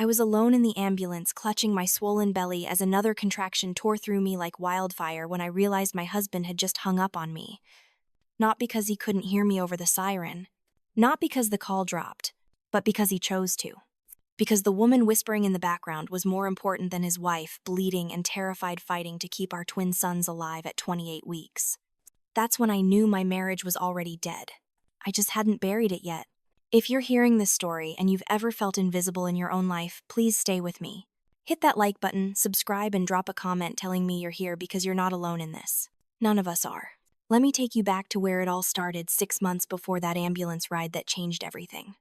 I was alone in the ambulance, clutching my swollen belly as another contraction tore through me like wildfire when I realized my husband had just hung up on me. Not because he couldn't hear me over the siren, not because the call dropped, but because he chose to. Because the woman whispering in the background was more important than his wife, bleeding and terrified, fighting to keep our twin sons alive at 28 weeks. That's when I knew my marriage was already dead. I just hadn't buried it yet. If you're hearing this story and you've ever felt invisible in your own life, please stay with me. Hit that like button, subscribe, and drop a comment telling me you're here because you're not alone in this. None of us are. Let me take you back to where it all started 6 months before that ambulance ride that changed everything.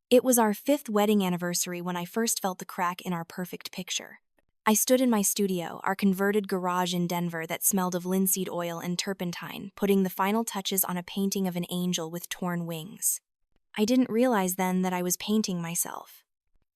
It was our 5th wedding anniversary when I first felt the crack in our perfect picture. I stood in my studio, our converted garage in Denver that smelled of linseed oil and turpentine, putting the final touches on a painting of an angel with torn wings. I didn't realize then that I was painting myself.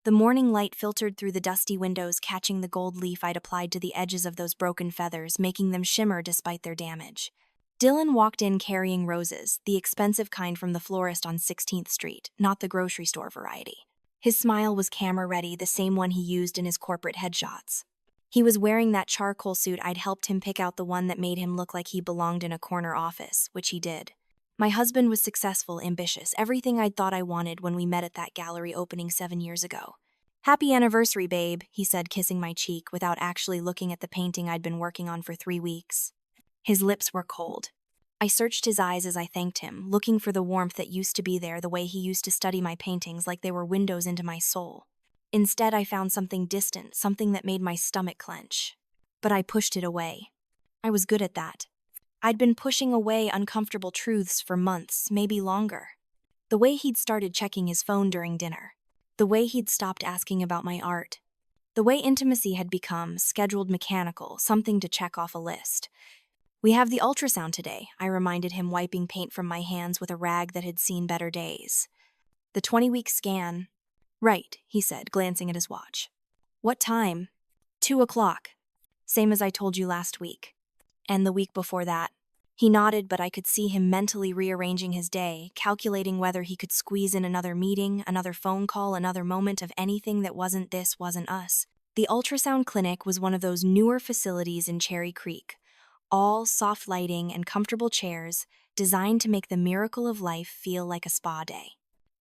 The morning light filtered through the dusty windows, catching the gold leaf I'd applied to the edges of those broken feathers, making them shimmer despite their damage. Dylan walked in carrying roses, the expensive kind from the florist on 16th Street, not the grocery store variety. His smile was camera-ready, the same one he used in his corporate headshots. He was wearing that charcoal suit I'd helped him pick out, the one that made him look like he belonged in a corner office, which he did. My husband was successful, ambitious, everything I'd thought I wanted when we met at that gallery opening 7 years ago. "Happy anniversary, babe," he said, kissing my cheek without actually looking at the painting I'd been working on for 3 weeks. His lips were cold. I searched his eyes as I thanked him, looking for the warmth that used to be there, the way he used to study my paintings like they were windows into my soul. Instead, I found something distant, something that made my stomach clench. But I pushed it away. I was good at that. I'd been pushing away uncomfortable truths for months, maybe longer. The way he'd started checking his phone during dinner. The way he'd stopped asking about my art. The way intimacy had become scheduled, mechanical, something to check off a list. "We have the ultrasound today," I reminded him, wiping paint from my hands with a rag that had seen better days. "The 20-week scan." "Right," he said, glancing at his watch. "What time?" 2 o'clock. "Same as I told you last week." "And the week before that?" He nodded, but I could see him mentally rearranging his day, calculating whether he could squeeze in another meeting, another phone call, another moment of anything that wasn't this, wasn't us. The ultrasound clinic was one of those newer facilities in Cherry Creek. All soft lighting and comfortable chairs, designed to make the miracle of life feel like a spa day.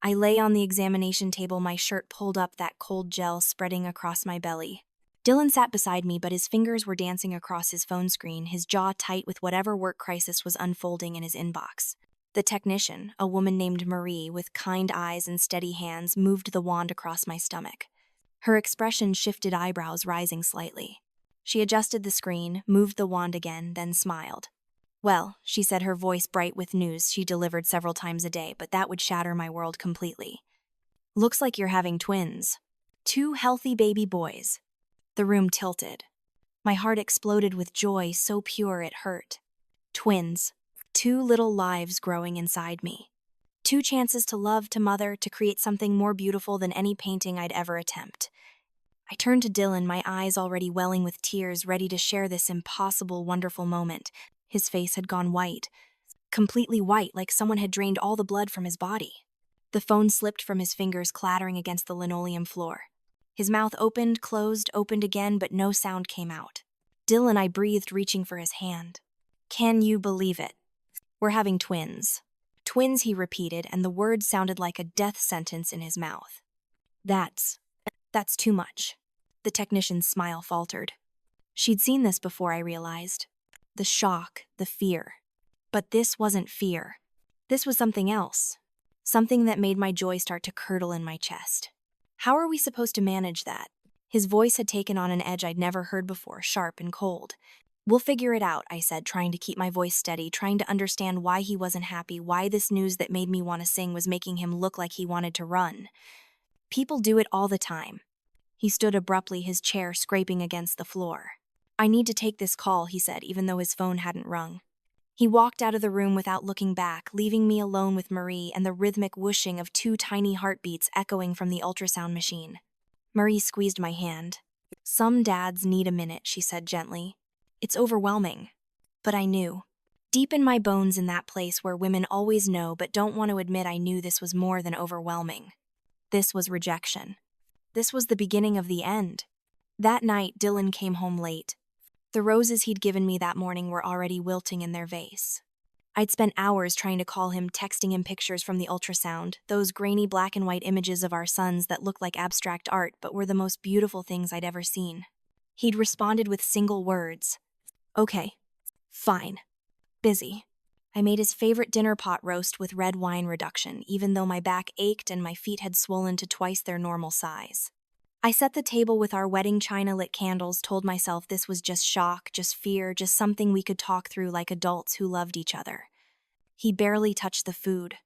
I lay on the examination table, my shirt pulled up, that cold gel spreading across my belly. Dylan sat beside me, but his fingers were dancing across his phone screen, his jaw tight with whatever work crisis was unfolding in his inbox. The technician, a woman named Marie, with kind eyes and steady hands, moved the wand across my stomach. Her expression shifted, eyebrows rising slightly. She adjusted the screen, moved the wand again, then smiled. "Well," she said, her voice bright with news she delivered several times a day, but that would shatter my world completely. "Looks like you're having twins. 2 healthy baby boys." The room tilted. My heart exploded with joy so pure it hurt. Twins. 2 little lives growing inside me. 2 chances to love, to mother, to create something more beautiful than any painting I'd ever attempt. I turned to Dylan, my eyes already welling with tears, ready to share this impossible, wonderful moment. His face had gone white. Completely white, like someone had drained all the blood from his body. The phone slipped from his fingers, clattering against the linoleum floor. His mouth opened, closed, opened again, but no sound came out. "Dylan," I breathed, reaching for his hand. "Can you believe it? We're having twins." "Twins," he repeated, and the word sounded like a death sentence in his mouth. That's too much." The technician's smile faltered. She'd seen this before, I realized. The shock, the fear. But this wasn't fear. This was something else. Something that made my joy start to curdle in my chest. "How are we supposed to manage that?" His voice had taken on an edge I'd never heard before, sharp and cold. "We'll figure it out," I said, trying to keep my voice steady, trying to understand why he wasn't happy, why this news that made me want to sing was making him look like he wanted to run. "People do it all the time." He stood abruptly, his chair scraping against the floor. "I need to take this call," he said, even though his phone hadn't rung. He walked out of the room without looking back, leaving me alone with Marie and the rhythmic whooshing of 2 tiny heartbeats echoing from the ultrasound machine. Marie squeezed my hand. "Some dads need a minute," she said gently. "It's overwhelming." But I knew. Deep in my bones, in that place where women always know but don't want to admit, I knew this was more than overwhelming. This was rejection. This was the beginning of the end. That night, Dylan came home late. The roses he'd given me that morning were already wilting in their vase. I'd spent hours trying to call him, texting him pictures from the ultrasound, those grainy black and white images of our sons that looked like abstract art but were the most beautiful things I'd ever seen. He'd responded with single words. Okay. Fine. Busy. I made his favorite dinner pot roast with red wine reduction, even though my back ached and my feet had swollen to twice their normal size. I set the table with our wedding china lit candles, told myself this was just shock, just fear, just something we could talk through like adults who loved each other. He barely touched the food.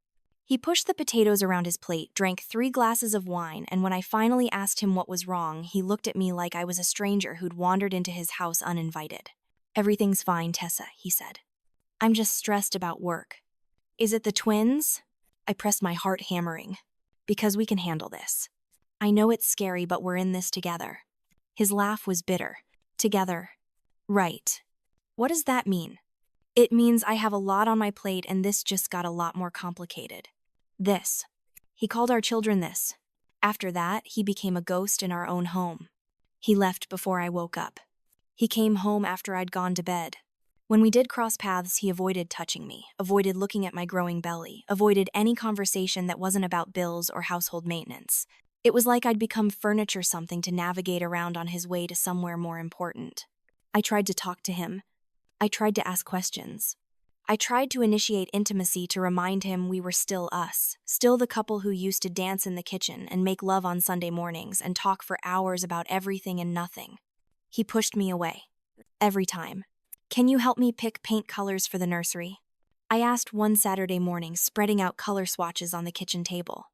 He pushed the potatoes around his plate, drank 3 glasses of wine, and when I finally asked him what was wrong, he looked at me like I was a stranger who'd wandered into his house uninvited. Everything's fine, Tessa, he said. I'm just stressed about work. Is it the twins? I pressed my heart hammering. Because we can handle this. I know it's scary, but we're in this together. His laugh was bitter. Together. Right. What does that mean? It means I have a lot on my plate and this just got a lot more complicated. This. He called our children this. After that, he became a ghost in our own home. He left before I woke up. He came home after I'd gone to bed. When we did cross paths, he avoided touching me, avoided looking at my growing belly, avoided any conversation that wasn't about bills or household maintenance. It was like I'd become furniture, something to navigate around on his way to somewhere more important. I tried to talk to him. I tried to ask questions. I tried to initiate intimacy to remind him we were still us, still the couple who used to dance in the kitchen and make love on Sunday mornings and talk for hours about everything and nothing. He pushed me away. Every time. Can you help me pick paint colors for the nursery? I asked one Saturday morning, spreading out color swatches on the kitchen table.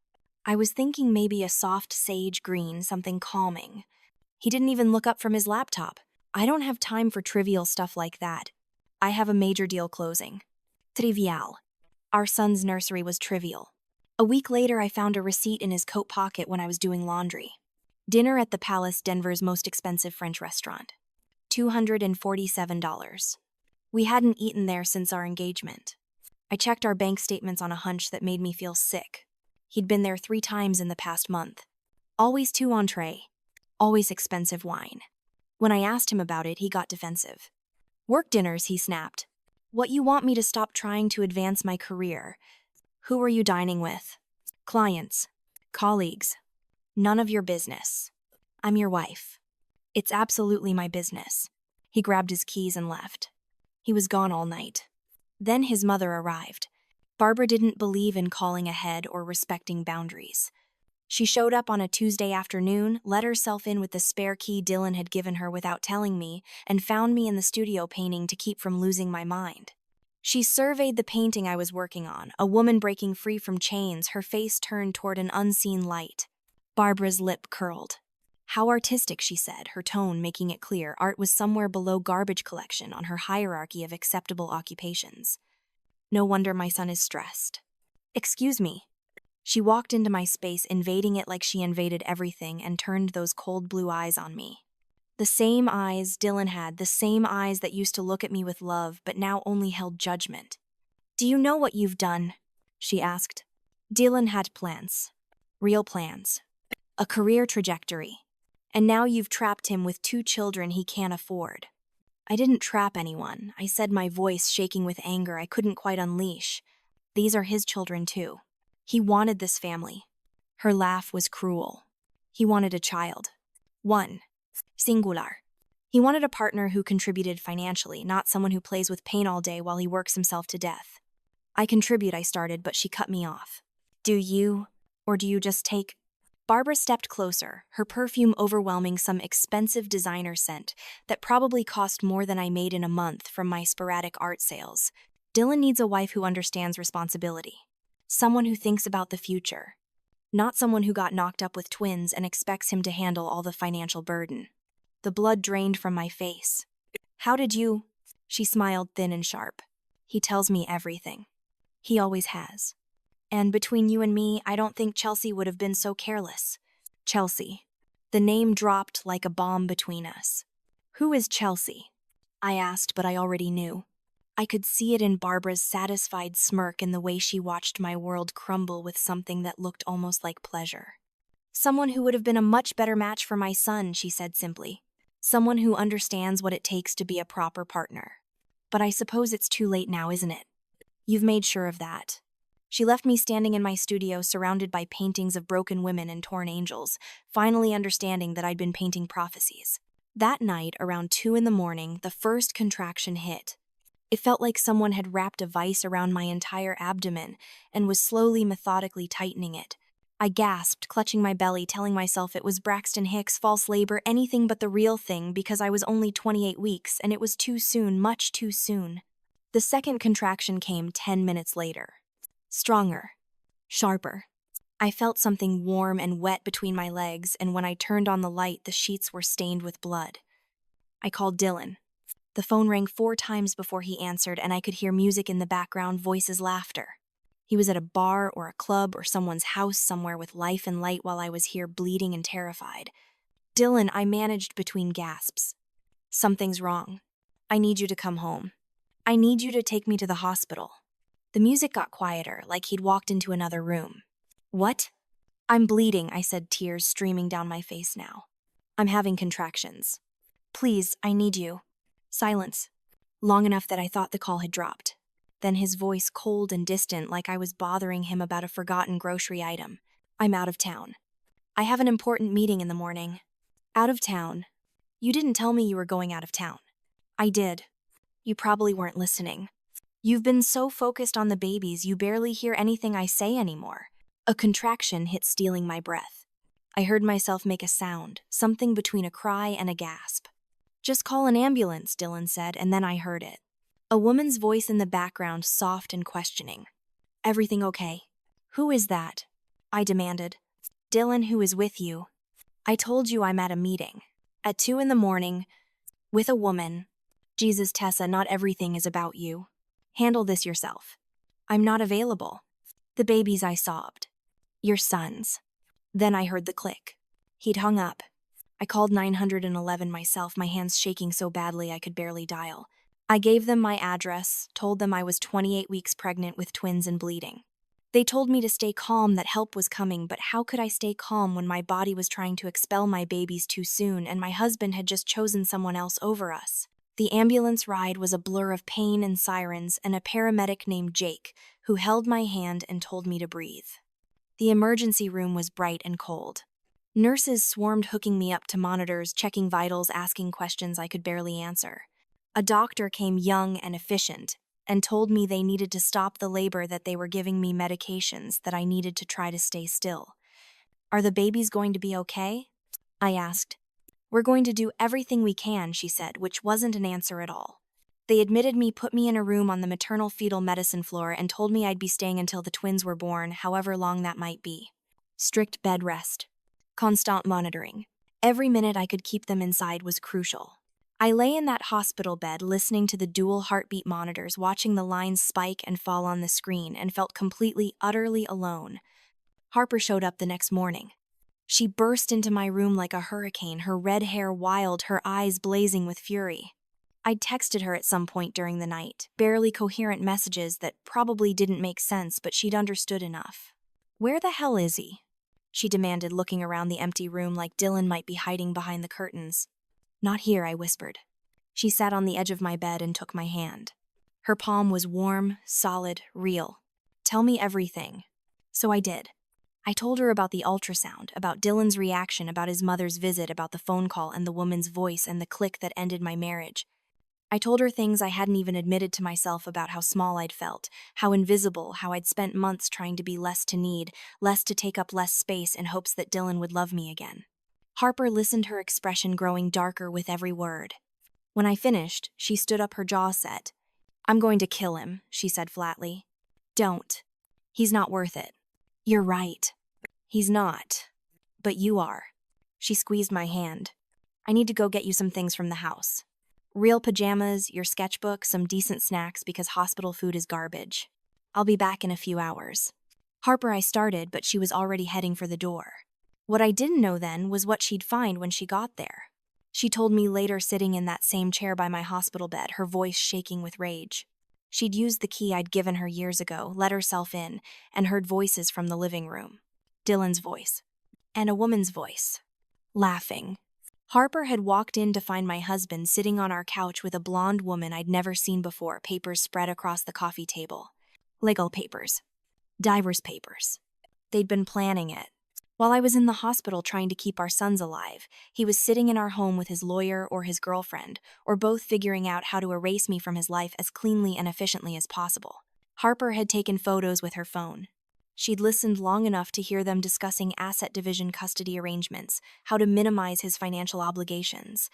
I was thinking maybe a soft sage green, something calming. He didn't even look up from his laptop. I don't have time for trivial stuff like that. I have a major deal closing. Trivial. Our son's nursery was trivial. A week later, I found a receipt in his coat pocket when I was doing laundry. Dinner at the Palace, Denver's most expensive French restaurant. $247. We hadn't eaten there since our engagement. I checked our bank statements on a hunch that made me feel sick. He'd been there 3 times in the past month. Always 2 entrees. Always expensive wine. When I asked him about it, he got defensive. Work dinners, he snapped. What, you want me to stop trying to advance my career? Who are you dining with? Clients. Colleagues. None of your business. I'm your wife. It's absolutely my business. He grabbed his keys and left. He was gone all night. Then his mother arrived. Barbara didn't believe in calling ahead or respecting boundaries. She showed up on a Tuesday afternoon, let herself in with the spare key Dylan had given her without telling me, and found me in the studio painting to keep from losing my mind. She surveyed the painting I was working on, a woman breaking free from chains, her face turned toward an unseen light. Barbara's lip curled. How artistic, she said, her tone making it clear art was somewhere below garbage collection on her hierarchy of acceptable occupations. No wonder my son is stressed. Excuse me. She walked into my space, invading it like she invaded everything, and turned those cold blue eyes on me. The same eyes Dylan had, the same eyes that used to look at me with love, but now only held judgment. Do you know what you've done? She asked. Dylan had plans. Real plans. A career trajectory. And now you've trapped him with 2 children he can't afford. I didn't trap anyone, I said, my voice shaking with anger I couldn't quite unleash. These are his children too. He wanted this family. Her laugh was cruel. He wanted a child. 1. Singular. He wanted a partner who contributed financially, not someone who plays with paint all day while he works himself to death. I contribute, I started, but she cut me off. Do you? Or do you just take? Barbara stepped closer, her perfume overwhelming some expensive designer scent that probably cost more than I made in a month from my sporadic art sales. Dylan needs a wife who understands responsibility. Someone who thinks about the future. Not someone who got knocked up with twins and expects him to handle all the financial burden. The blood drained from my face. How did you? She smiled thin and sharp. He tells me everything. He always has. And between you and me, I don't think Chelsea would have been so careless. Chelsea. The name dropped like a bomb between us. Who is Chelsea? I asked, but I already knew. I could see it in Barbara's satisfied smirk in the way she watched my world crumble with something that looked almost like pleasure. Someone who would have been a much better match for my son, she said simply. Someone who understands what it takes to be a proper partner. But I suppose it's too late now, isn't it? You've made sure of that. She left me standing in my studio surrounded by paintings of broken women and torn angels, finally understanding that I'd been painting prophecies. That night, around 2 in the morning, the first contraction hit. It felt like someone had wrapped a vice around my entire abdomen and was slowly, methodically tightening it. I gasped, clutching my belly, telling myself it was Braxton Hicks, false labor, anything but the real thing because I was only 28 weeks and it was too soon, much too soon. The second contraction came 10 minutes later. Stronger. Sharper. I felt something warm and wet between my legs, and when I turned on the light, the sheets were stained with blood. I called Dylan. The phone rang 4 times before he answered, and I could hear music in the background, voices, laughter. He was at a bar or a club or someone's house somewhere with life and light while I was here bleeding and terrified. Dylan, I managed between gasps. Something's wrong. I need you to come home. I need you to take me to the hospital. The music got quieter, like he'd walked into another room. What? I'm bleeding, I said, tears streaming down my face now. I'm having contractions. Please, I need you. Silence. Long enough that I thought the call had dropped. Then his voice cold and distant, like I was bothering him about a forgotten grocery item. I'm out of town. I have an important meeting in the morning. Out of town? You didn't tell me you were going out of town. I did. You probably weren't listening. You've been so focused on the babies you barely hear anything I say anymore. A contraction hit, stealing my breath. I heard myself make a sound, something between a cry and a gasp. Just call an ambulance, Dylan said, and then I heard it. A woman's voice in the background, soft and questioning. Everything okay? Who is that? I demanded. Dylan, who is with you. I told you I'm at a meeting. At 2 in the morning, with a woman. Jesus, Tessa, not everything is about you. Handle this yourself. I'm not available. The babies, I sobbed. Your sons. Then I heard the click. He'd hung up. I called 911 myself, my hands shaking so badly I could barely dial. I gave them my address, told them I was 28 weeks pregnant with twins and bleeding. They told me to stay calm, that help was coming, but how could I stay calm when my body was trying to expel my babies too soon and my husband had just chosen someone else over us? The ambulance ride was a blur of pain and sirens and a paramedic named Jake, who held my hand and told me to breathe. The emergency room was bright and cold. Nurses swarmed, hooking me up to monitors, checking vitals, asking questions I could barely answer. A doctor came, young and efficient, and told me they needed to stop the labor, that they were giving me medications, that I needed to try to stay still. Are the babies going to be okay? I asked. We're going to do everything we can, she said, which wasn't an answer at all. They admitted me, put me in a room on the maternal fetal medicine floor, and told me I'd be staying until the twins were born, however long that might be. Strict bed rest. Constant monitoring. Every minute I could keep them inside was crucial. I lay in that hospital bed, listening to the dual heartbeat monitors, watching the lines spike and fall on the screen, and felt completely, utterly alone. Harper showed up the next morning. She burst into my room like a hurricane, her red hair wild, her eyes blazing with fury. I'd texted her at some point during the night, barely coherent messages that probably didn't make sense, but she'd understood enough. Where the hell is he? She demanded, looking around the empty room like Dylan might be hiding behind the curtains. Not here, I whispered. She sat on the edge of my bed and took my hand. Her palm was warm, solid, real. Tell me everything. So I did. I told her about the ultrasound, about Dylan's reaction, about his mother's visit, about the phone call and the woman's voice and the click that ended my marriage. I told her things I hadn't even admitted to myself about how small I'd felt, how invisible, how I'd spent months trying to be less to need, less to take up less space in hopes that Dylan would love me again. Harper listened, her expression growing darker with every word. When I finished, she stood up, her jaw set. I'm going to kill him, she said flatly. Don't. He's not worth it. You're right. He's not. But you are. She squeezed my hand. I need to go get you some things from the house. Real pajamas, your sketchbook, some decent snacks because hospital food is garbage. I'll be back in a few hours. Harper, I started, but she was already heading for the door. What I didn't know then was what she'd find when she got there. She told me later, sitting in that same chair by my hospital bed, her voice shaking with rage. She'd used the key I'd given her years ago, let herself in, and heard voices from the living room. Dylan's voice. and a woman's voice, laughing. Harper had walked in to find my husband sitting on our couch with a blonde woman I'd never seen before, papers spread across the coffee table. Legal papers. Divorce papers. They'd been planning it. While I was in the hospital trying to keep our sons alive, he was sitting in our home with his lawyer or his girlfriend, or both, figuring out how to erase me from his life as cleanly and efficiently as possible. Harper had taken photos with her phone. She'd listened long enough to hear them discussing asset division custody arrangements, how to minimize his financial obligations.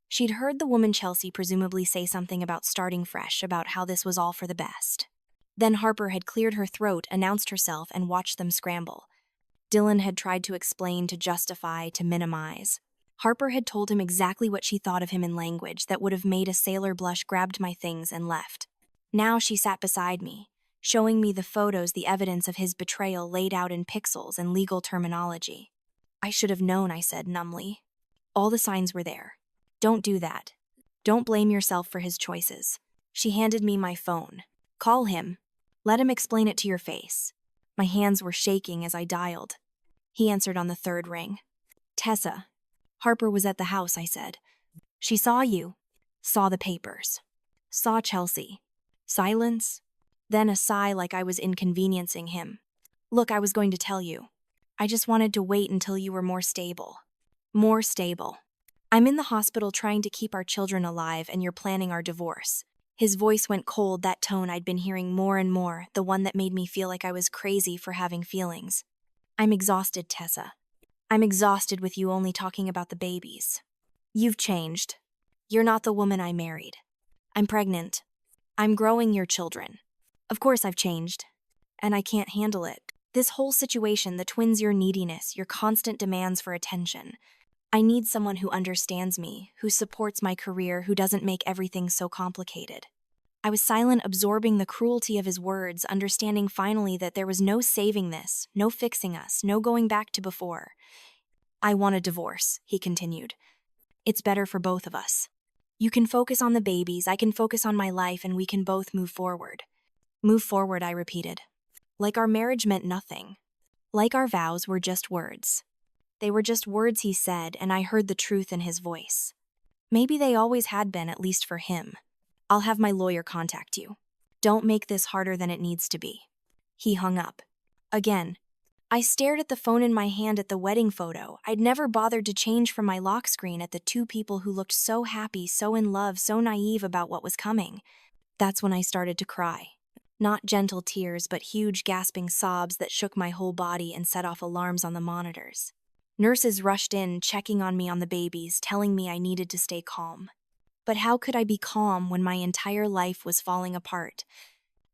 She'd heard the woman Chelsea presumably say something about starting fresh, about how this was all for the best. Then Harper had cleared her throat, announced herself, and watched them scramble. Dylan had tried to explain, to justify, to minimize. Harper had told him exactly what she thought of him in language that would have made a sailor blush, grabbed my things, and left. Now she sat beside me, showing me the photos, the evidence of his betrayal laid out in pixels and legal terminology. I should have known, I said numbly. All the signs were there. Don't do that. Don't blame yourself for his choices. She handed me my phone. Call him. Let him explain it to your face. My hands were shaking as I dialed. He answered on the third ring. Tessa. Harper was at the house, I said. She saw you. Saw the papers. Saw Chelsea. Silence. Then a sigh, like I was inconveniencing him. Look, I was going to tell you. I just wanted to wait until you were more stable. More stable. I'm in the hospital trying to keep our children alive, and you're planning our divorce. His voice went cold, that tone I'd been hearing more and more, the one that made me feel like I was crazy for having feelings. I'm exhausted, Tessa. I'm exhausted with you only talking about the babies. You've changed. You're not the woman I married. I'm pregnant. I'm growing your children. Of course I've changed. And I can't handle it. This whole situation, the twins, your neediness, your constant demands for attention. I need someone who understands me, who supports my career, who doesn't make everything so complicated. I was silent, absorbing the cruelty of his words, understanding finally that there was no saving this, no fixing us, no going back to before. I want a divorce, he continued. It's better for both of us. You can focus on the babies, I can focus on my life, and we can both move forward. Move forward, I repeated. Like our marriage meant nothing. Like our vows were just words. They were just words, he said, and I heard the truth in his voice. Maybe they always had been, at least for him. I'll have my lawyer contact you. Don't make this harder than it needs to be. He hung up. Again. I stared at the phone in my hand, at the wedding photo. I'd never bothered to change from my lock screen, at the two people who looked so happy, so in love, so naive about what was coming. That's when I started to cry. Not gentle tears, but huge gasping sobs that shook my whole body and set off alarms on the monitors. Nurses rushed in, checking on me, on the babies, telling me I needed to stay calm. But how could I be calm when my entire life was falling apart?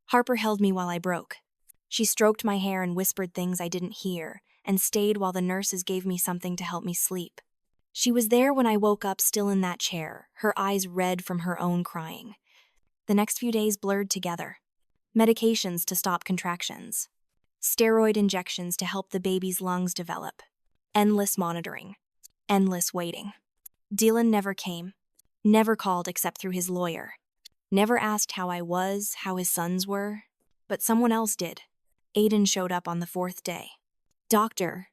Harper held me while I broke. She stroked my hair and whispered things I didn't hear, and stayed while the nurses gave me something to help me sleep. She was there when I woke up, still in that chair, her eyes red from her own crying. The next few days blurred together. Medications to stop contractions. Steroid injections to help the baby's lungs develop. Endless monitoring. Endless waiting. Dylan never came. Never called except through his lawyer. Never asked how I was, how his sons were. But someone else did. Aiden showed up on the fourth day. Doctor.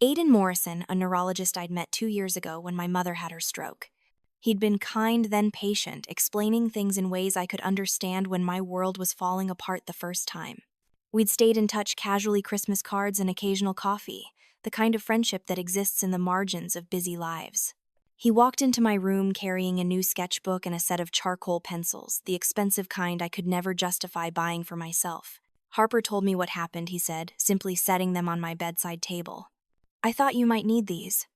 Aiden Morrison, a neurologist I'd met 2 years ago when my mother had her stroke. He'd been kind, then patient, explaining things in ways I could understand when my world was falling apart the first time. We'd stayed in touch casually, Christmas cards and occasional coffee, the kind of friendship that exists in the margins of busy lives. He walked into my room carrying a new sketchbook and a set of charcoal pencils, the expensive kind I could never justify buying for myself. Harper told me what happened, he said, simply setting them on my bedside table. I thought you might need these.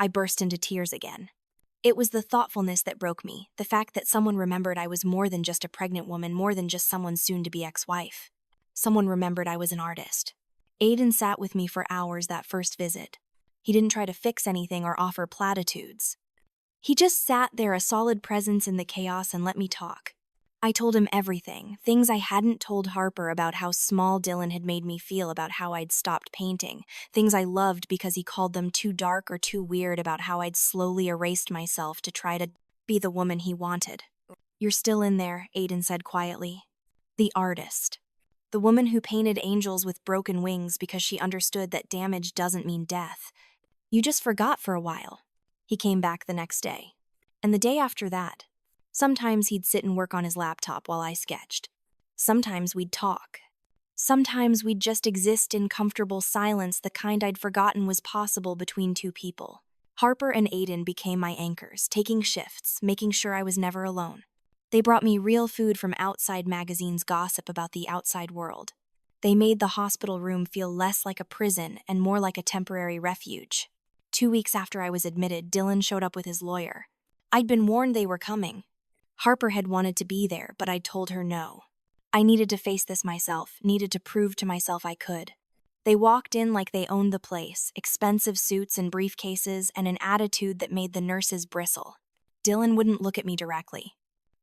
I burst into tears again. It was the thoughtfulness that broke me, the fact that someone remembered I was more than just a pregnant woman, more than just someone's soon-to-be ex-wife. Someone remembered I was an artist. Aiden sat with me for hours that first visit. He didn't try to fix anything or offer platitudes. He just sat there, a solid presence in the chaos, and let me talk. I told him everything, things I hadn't told Harper, about how small Dylan had made me feel, about how I'd stopped painting, things I loved because he called them too dark or too weird, about how I'd slowly erased myself to try to be the woman he wanted. You're still in there, Aiden said quietly. The artist. The woman who painted angels with broken wings because she understood that damage doesn't mean death. You just forgot for a while. He came back the next day. And the day after that. Sometimes he'd sit and work on his laptop while I sketched. Sometimes we'd talk. Sometimes we'd just exist in comfortable silence, the kind I'd forgotten was possible between two people. Harper and Aiden became my anchors, taking shifts, making sure I was never alone. They brought me real food from outside magazines' gossip about the outside world. They made the hospital room feel less like a prison and more like a temporary refuge. 2 weeks after I was admitted, Dylan showed up with his lawyer. I'd been warned they were coming. Harper had wanted to be there, but I'd told her no. I needed to face this myself, needed to prove to myself I could. They walked in like they owned the place, expensive suits and briefcases, and an attitude that made the nurses bristle. Dylan wouldn't look at me directly.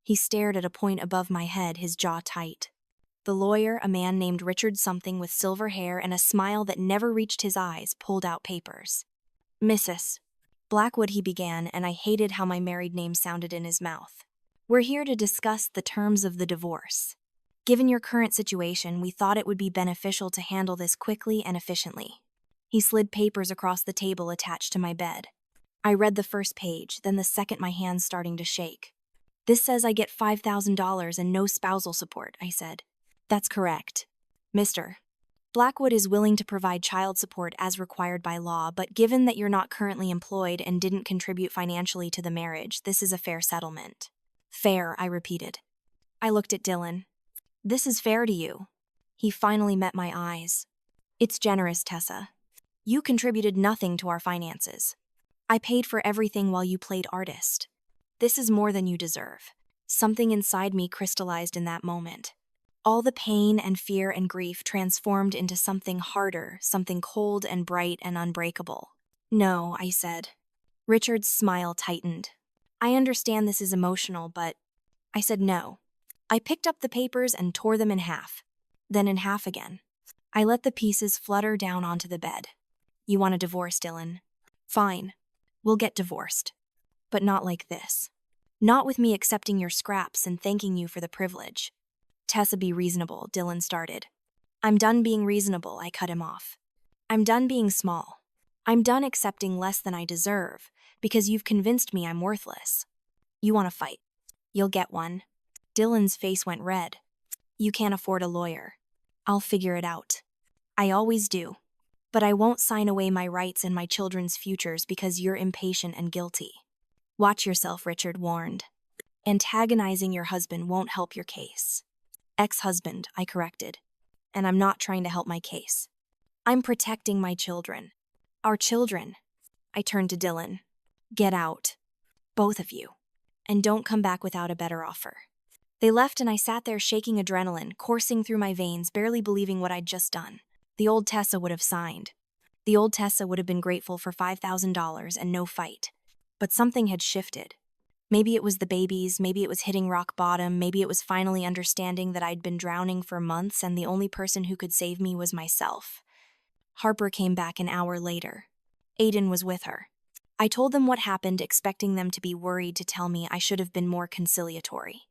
He stared at a point above my head, his jaw tight. The lawyer, a man named Richard something with silver hair and a smile that never reached his eyes, pulled out papers. Mrs. Blackwood, he began, and I hated how my married name sounded in his mouth. We're here to discuss the terms of the divorce. Given your current situation, we thought it would be beneficial to handle this quickly and efficiently. He slid papers across the table attached to my bed. I read the first page, then the second, my hands starting to shake. This says I get $5,000 and no spousal support, I said. That's correct. Mr. Blackwood is willing to provide child support as required by law, but given that you're not currently employed and didn't contribute financially to the marriage, this is a fair settlement. Fair, I repeated. I looked at Dylan. This is fair to you. He finally met my eyes. It's generous, Tessa. You contributed nothing to our finances. I paid for everything while you played artist. This is more than you deserve. Something inside me crystallized in that moment. All the pain and fear and grief transformed into something harder, something cold and bright and unbreakable. No, I said. Richard's smile tightened. I understand this is emotional, but... I said no. I picked up the papers and tore them in half, then in half again. I let the pieces flutter down onto the bed. You want a divorce, Dylan? Fine. We'll get divorced. But not like this. Not with me accepting your scraps and thanking you for the privilege. Tessa, be reasonable, Dylan started. I'm done being reasonable, I cut him off. I'm done being small. I'm done accepting less than I deserve, because you've convinced me I'm worthless. You want to fight. You'll get one. Dylan's face went red. You can't afford a lawyer. I'll figure it out. I always do. But I won't sign away my rights and my children's futures because you're impatient and guilty. Watch yourself, Richard warned. Antagonizing your husband won't help your case. Ex-husband, I corrected. And I'm not trying to help my case. I'm protecting my children. Our children. I turned to Dylan. Get out. Both of you. And don't come back without a better offer. They left and I sat there shaking adrenaline, coursing through my veins, barely believing what I'd just done. The old Tessa would have signed. The old Tessa would have been grateful for $5,000 and no fight. But something had shifted. Maybe it was the babies, maybe it was hitting rock bottom, maybe it was finally understanding that I'd been drowning for months and the only person who could save me was myself. Harper came back an hour later. Aiden was with her. I told them what happened, expecting them to be worried to tell me I should have been more conciliatory.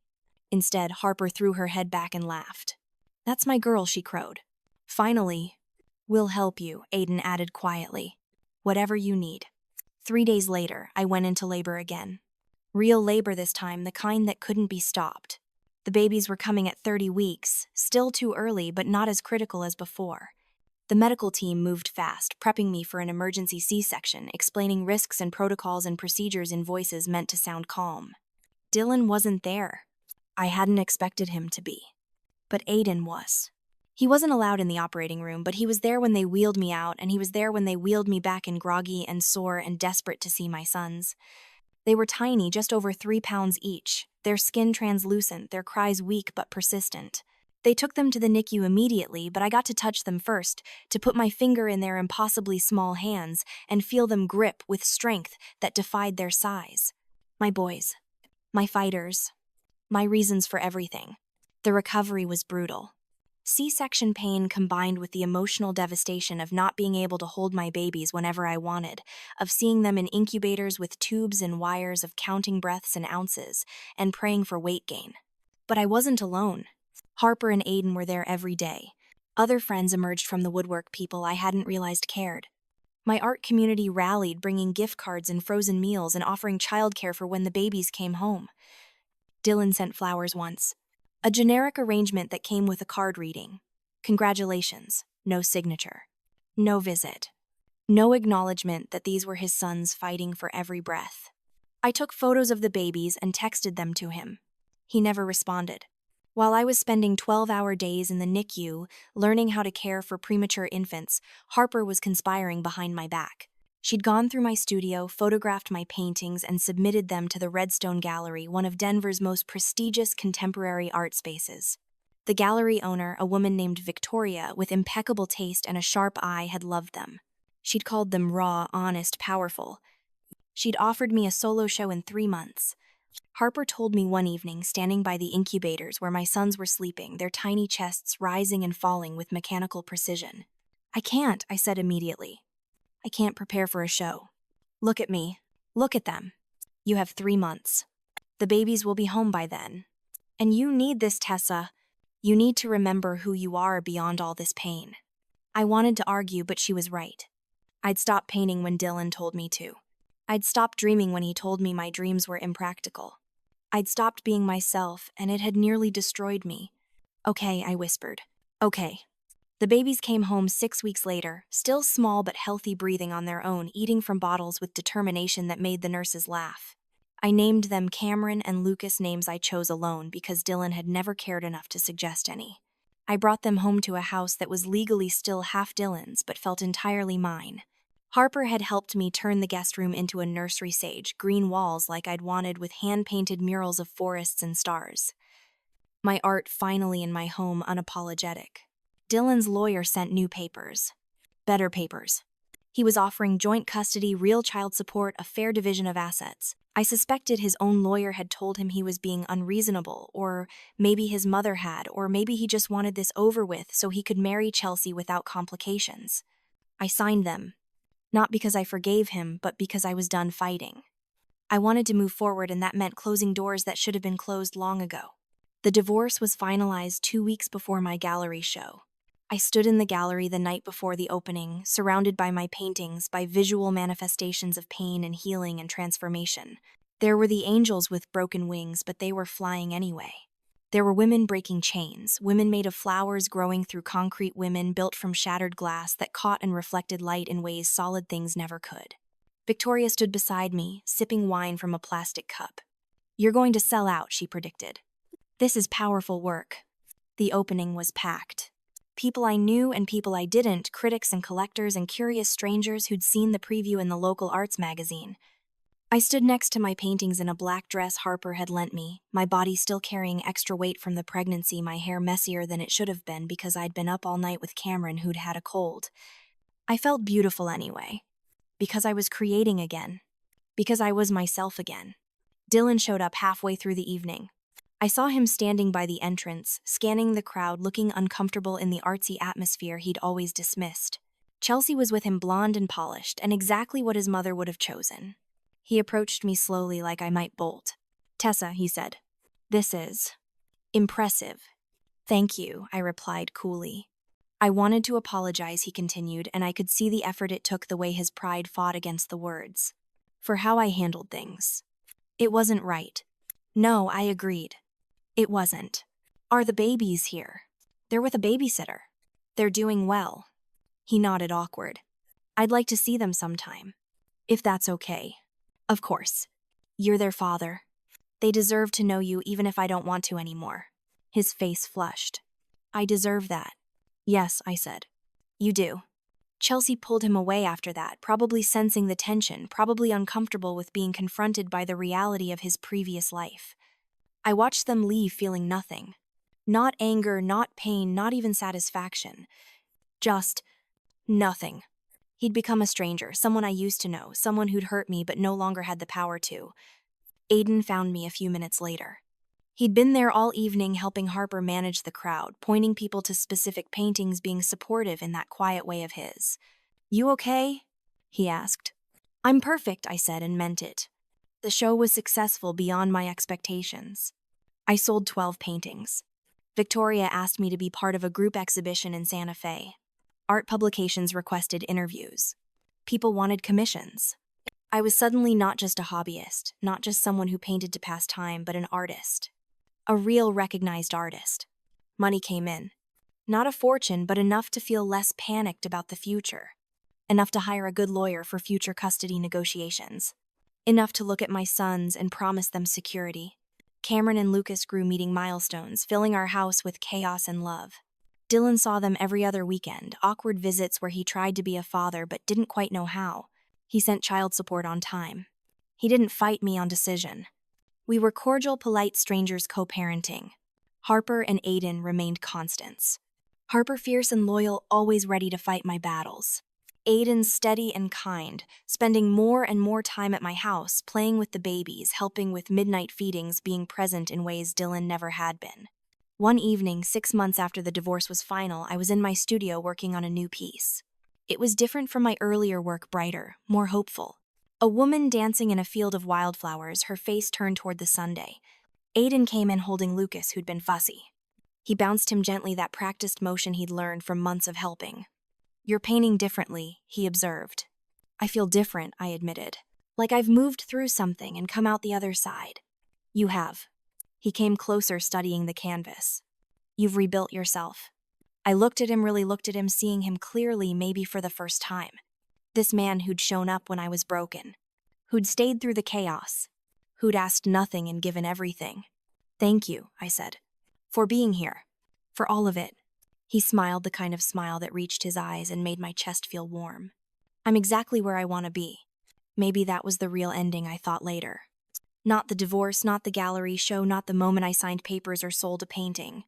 Instead, Harper threw her head back and laughed. That's my girl, she crowed. Finally. We'll help you, Aiden added quietly. Whatever you need. 3 days later, I went into labor again. Real labor this time, the kind that couldn't be stopped. The babies were coming at 30 weeks, still too early but not as critical as before. The medical team moved fast, prepping me for an emergency C-section, explaining risks and protocols and procedures in voices meant to sound calm. Dylan wasn't there. I hadn't expected him to be. But Aiden was. He wasn't allowed in the operating room, but he was there when they wheeled me out, and he was there when they wheeled me back in, groggy and sore and desperate to see my sons. They were tiny, just over 3 pounds each, their skin translucent, their cries weak but persistent. They took them to the NICU immediately, but I got to touch them first, to put my finger in their impossibly small hands and feel them grip with strength that defied their size. My boys. My fighters. My reasons for everything. The recovery was brutal. C-section pain combined with the emotional devastation of not being able to hold my babies whenever I wanted, of seeing them in incubators with tubes and wires, of counting breaths and ounces, and praying for weight gain. But I wasn't alone. Harper and Aiden were there every day. Other friends emerged from the woodwork, people I hadn't realized cared. My art community rallied, bringing gift cards and frozen meals and offering childcare for when the babies came home. Dylan sent flowers once. A generic arrangement that came with a card reading. Congratulations, no signature. No visit. No acknowledgement that these were his sons fighting for every breath. I took photos of the babies and texted them to him. He never responded. While I was spending 12-hour days in the NICU learning how to care for premature infants, Harper was conspiring behind my back. She'd gone through my studio, photographed my paintings, and submitted them to the Redstone Gallery, one of Denver's most prestigious contemporary art spaces. The gallery owner, a woman named Victoria, with impeccable taste and a sharp eye, had loved them. She'd called them raw, honest, powerful. She'd offered me a solo show in 3 months. Harper told me one evening, standing by the incubators where my sons were sleeping, their tiny chests rising and falling with mechanical precision. I can't, I said immediately. I can't prepare for a show. Look at me. Look at them. You have 3 months. The babies will be home by then. And you need this, Tessa. You need to remember who you are beyond all this pain. I wanted to argue, but she was right. I'd stopped painting when Dylan told me to. I'd stopped dreaming when he told me my dreams were impractical. I'd stopped being myself, and it had nearly destroyed me. Okay, I whispered. Okay. The babies came home 6 weeks later, still small but healthy, breathing on their own, eating from bottles with determination that made the nurses laugh. I named them Cameron and Lucas, names I chose alone because Dylan had never cared enough to suggest any. I brought them home to a house that was legally still half Dylan's but felt entirely mine. Harper had helped me turn the guest room into a nursery sage, green walls like I'd wanted with hand-painted murals of forests and stars. My art finally in my home, unapologetic. Dylan's lawyer sent new papers. Better papers. He was offering joint custody, real child support, a fair division of assets. I suspected his own lawyer had told him he was being unreasonable, or maybe his mother had, or maybe he just wanted this over with so he could marry Chelsea without complications. I signed them. Not because I forgave him, but because I was done fighting. I wanted to move forward, and that meant closing doors that should have been closed long ago. The divorce was finalized 2 weeks before my gallery show. I stood in the gallery the night before the opening, surrounded by my paintings, by visual manifestations of pain and healing and transformation. There were the angels with broken wings, but they were flying anyway. There were women breaking chains, women made of flowers growing through concrete, women built from shattered glass that caught and reflected light in ways solid things never could. Victoria stood beside me, sipping wine from a plastic cup. "You're going to sell out," she predicted. "This is powerful work." The opening was packed. People I knew and people I didn't, critics and collectors and curious strangers who'd seen the preview in the local arts magazine. I stood next to my paintings in a black dress Harper had lent me, my body still carrying extra weight from the pregnancy, my hair messier than it should have been because I'd been up all night with Cameron, who'd had a cold. I felt beautiful anyway. Because I was creating again. Because I was myself again. Dylan showed up halfway through the evening. I saw him standing by the entrance, scanning the crowd, looking uncomfortable in the artsy atmosphere he'd always dismissed. Chelsea was with him, blonde and polished, and exactly what his mother would have chosen. He approached me slowly like I might bolt. "Tessa," he said. "This is impressive." "Thank you," I replied coolly. "I wanted to apologize," he continued, and I could see the effort it took, the way his pride fought against the words. "For how I handled things. It wasn't right." "No," I agreed. "It wasn't." "Are the babies here?" "They're with a babysitter." "They're doing well." He nodded, awkward. "I'd like to see them sometime. If that's okay." "Of course. You're their father. They deserve to know you even if I don't want to anymore." His face flushed. "I deserve that." "Yes," I said. "You do." Chelsea pulled him away after that, probably sensing the tension, probably uncomfortable with being confronted by the reality of his previous life. I watched them leave feeling nothing. Not anger, not pain, not even satisfaction. Just nothing. He'd become a stranger, someone I used to know, someone who'd hurt me but no longer had the power to. Aiden found me a few minutes later. He'd been there all evening helping Harper manage the crowd, pointing people to specific paintings, being supportive in that quiet way of his. "You okay?" he asked. "I'm perfect," I said, and meant it. The show was successful beyond my expectations. I sold 12 paintings. Victoria asked me to be part of a group exhibition in Santa Fe. Art publications requested interviews. People wanted commissions. I was suddenly not just a hobbyist, not just someone who painted to pass time, but an artist. A real recognized artist. Money came in. Not a fortune, but enough to feel less panicked about the future. Enough to hire a good lawyer for future custody negotiations. Enough to look at my sons and promise them security. Cameron and Lucas grew, meeting milestones, filling our house with chaos and love. Dylan saw them every other weekend, awkward visits where he tried to be a father but didn't quite know how. He sent child support on time. He didn't fight me on decision. We were cordial, polite strangers co-parenting. Harper and Aiden remained constants. Harper fierce and loyal, always ready to fight my battles. Aiden steady and kind, spending more and more time at my house, playing with the babies, helping with midnight feedings, being present in ways Dylan never had been. One evening, 6 months after the divorce was final, I was in my studio working on a new piece. It was different from my earlier work, brighter, more hopeful. A woman dancing in a field of wildflowers, her face turned toward the Sunday. Aiden came in holding Lucas, who'd been fussy. He bounced him gently, that practiced motion he'd learned from months of helping. "You're painting differently," he observed. "I feel different," I admitted. "Like I've moved through something and come out the other side." "You have." He came closer, studying the canvas. "You've rebuilt yourself." I looked at him, really looked at him, seeing him clearly, maybe for the first time. This man who'd shown up when I was broken. Who'd stayed through the chaos. Who'd asked nothing and given everything. "Thank you," I said. "For being here. For all of it." He smiled, the kind of smile that reached his eyes and made my chest feel warm. "I'm exactly where I want to be." Maybe that was the real ending, I thought later. Not the divorce, not the gallery show, not the moment I signed papers or sold a painting.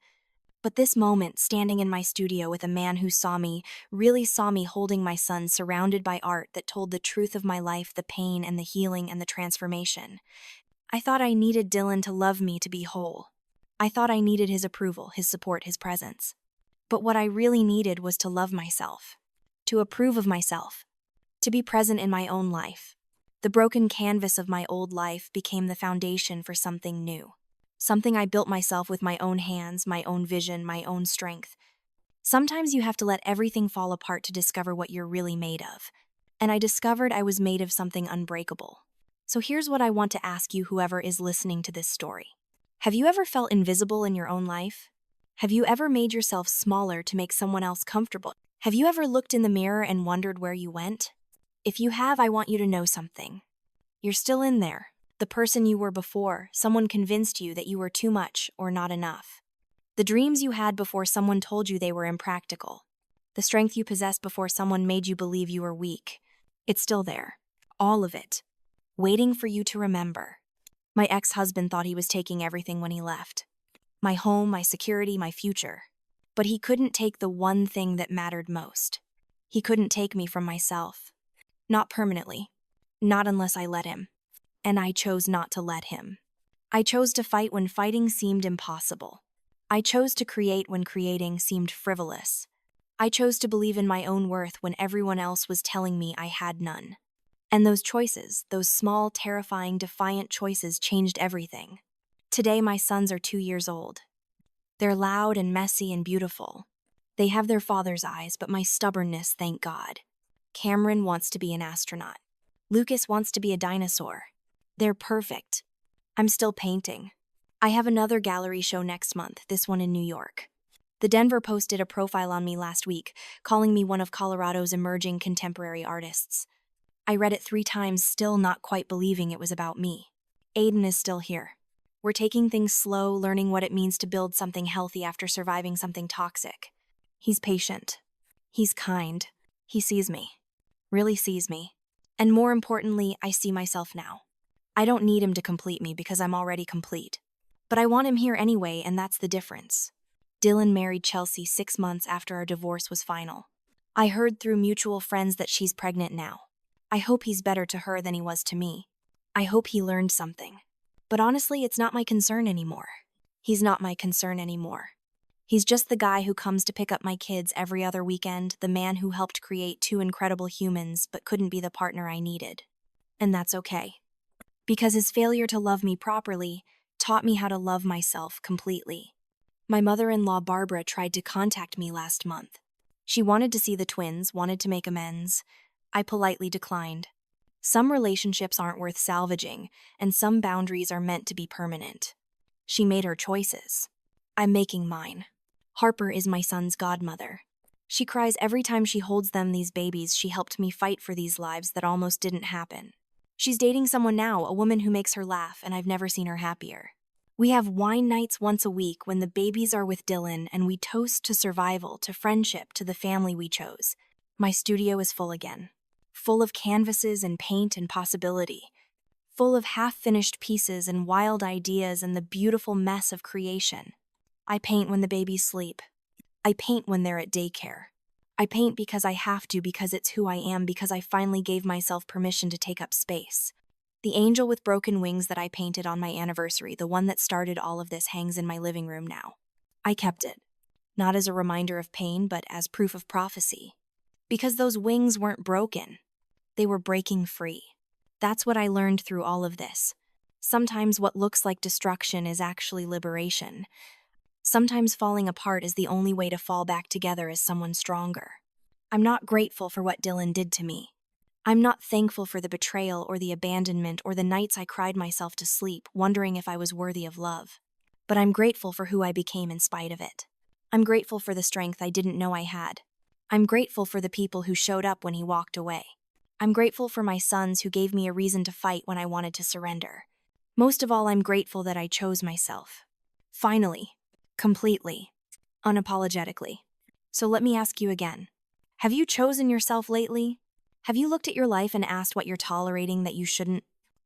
But this moment, standing in my studio with a man who saw me, really saw me, holding my son, surrounded by art that told the truth of my life, the pain and the healing and the transformation. I thought I needed Dylan to love me, to be whole. I thought I needed his approval, his support, his presence. But what I really needed was to love myself. To approve of myself. To be present in my own life. The broken canvas of my old life became the foundation for something new. Something I built myself with my own hands, my own vision, my own strength. Sometimes you have to let everything fall apart to discover what you're really made of. And I discovered I was made of something unbreakable. So here's what I want to ask you, whoever is listening to this story. Have you ever felt invisible in your own life? Have you ever made yourself smaller to make someone else comfortable? Have you ever looked in the mirror and wondered where you went? If you have, I want you to know something. You're still in there. The person you were before, someone convinced you that you were too much or not enough. The dreams you had before someone told you they were impractical. The strength you possessed before someone made you believe you were weak. It's still there. All of it. Waiting for you to remember. My ex-husband thought he was taking everything when he left. My home, my security, my future. But he couldn't take the one thing that mattered most. He couldn't take me from myself. Not permanently. Not unless I let him. And I chose not to let him. I chose to fight when fighting seemed impossible. I chose to create when creating seemed frivolous. I chose to believe in my own worth when everyone else was telling me I had none. And those choices, those small, terrifying, defiant choices, changed everything. Today my sons are 2 years old. They're loud and messy and beautiful. They have their father's eyes, but my stubbornness, thank God. Cameron wants to be an astronaut. Lucas wants to be a dinosaur. They're perfect. I'm still painting. I have another gallery show next month, this one in New York. The Denver posted a profile on me last week, calling me one of Colorado's emerging contemporary artists. I read it 3 times, still not quite believing it was about me. Aiden is still here. We're taking things slow, learning what it means to build something healthy after surviving something toxic. He's patient. He's kind. He sees me. Really sees me. And more importantly, I see myself now. I don't need him to complete me because I'm already complete. But I want him here anyway, and that's the difference. Dylan married Chelsea 6 months after our divorce was final. I heard through mutual friends that she's pregnant now. I hope he's better to her than he was to me. I hope he learned something. But honestly, it's not my concern anymore. He's not my concern anymore. He's just the guy who comes to pick up my kids every other weekend, the man who helped create 2 incredible humans but couldn't be the partner I needed. And that's okay. Because his failure to love me properly taught me how to love myself completely. My mother-in-law Barbara tried to contact me last month. She wanted to see the twins, wanted to make amends. I politely declined. Some relationships aren't worth salvaging, and some boundaries are meant to be permanent. She made her choices. I'm making mine. Harper is my son's godmother. She cries every time she holds them, these babies. She helped me fight for these lives that almost didn't happen. She's dating someone now, a woman who makes her laugh, and I've never seen her happier. We have wine nights once a week when the babies are with Dylan, and we toast to survival, to friendship, to the family we chose. My studio is full again. Full of canvases and paint and possibility. Full of half-finished pieces and wild ideas and the beautiful mess of creation. I paint when the babies sleep. I paint when they're at daycare. I paint because I have to, because it's who I am, because I finally gave myself permission to take up space. The angel with broken wings that I painted on my anniversary, the one that started all of this, hangs in my living room now. I kept it. Not as a reminder of pain, but as proof of prophecy. Because those wings weren't broken. They were breaking free. That's what I learned through all of this. Sometimes what looks like destruction is actually liberation. Sometimes falling apart is the only way to fall back together as someone stronger. I'm not grateful for what Dylan did to me. I'm not thankful for the betrayal or the abandonment or the nights I cried myself to sleep, wondering if I was worthy of love. But I'm grateful for who I became in spite of it. I'm grateful for the strength I didn't know I had. I'm grateful for the people who showed up when he walked away. I'm grateful for my sons who gave me a reason to fight when I wanted to surrender. Most of all, I'm grateful that I chose myself. Finally. Completely. Unapologetically. So let me ask you again. Have you chosen yourself lately? Have you looked at your life and asked what you're tolerating that you shouldn't?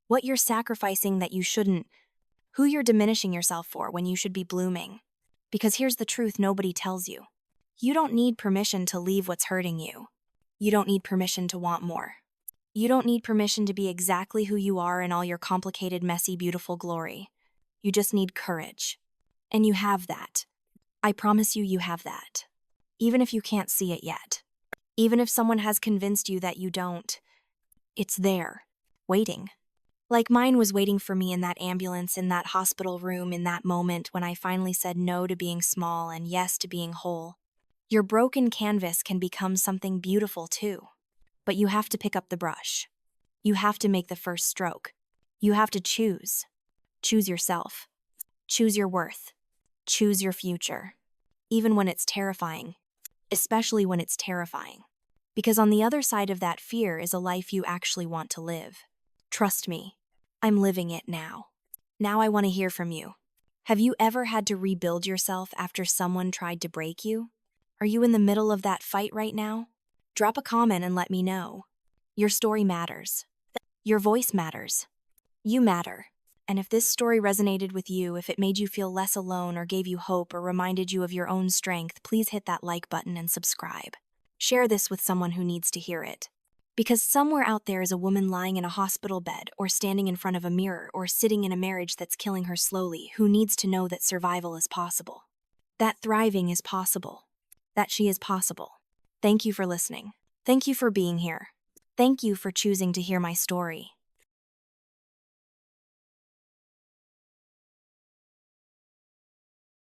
What you're sacrificing that you shouldn't? Who you're diminishing yourself for when you should be blooming? Because here's the truth nobody tells you. You don't need permission to leave what's hurting you. You don't need permission to want more. You don't need permission to be exactly who you are in all your complicated, messy, beautiful glory. You just need courage. And you have that. I promise you, you have that. Even if you can't see it yet. Even if someone has convinced you that you don't. It's there. Waiting. Like mine was waiting for me in that ambulance, in that hospital room, in that moment when I finally said no to being small and yes to being whole. Your broken canvas can become something beautiful too. But you have to pick up the brush. You have to make the first stroke. You have to choose. Choose yourself. Choose your worth. Choose your future. Even when it's terrifying. Especially when it's terrifying. Because on the other side of that fear is a life you actually want to live. Trust me. I'm living it now. Now I want to hear from you. Have you ever had to rebuild yourself after someone tried to break you? Are you in the middle of that fight right now? Drop a comment and let me know. Your story matters. Your voice matters. You matter. And if this story resonated with you, if it made you feel less alone or gave you hope or reminded you of your own strength, please hit that like button and subscribe. Share this with someone who needs to hear it. Because somewhere out there is a woman lying in a hospital bed or standing in front of a mirror or sitting in a marriage that's killing her slowly, who needs to know that survival is possible. That thriving is possible. That she is possible. Thank you for listening. Thank you for being here. Thank you for choosing to hear my story.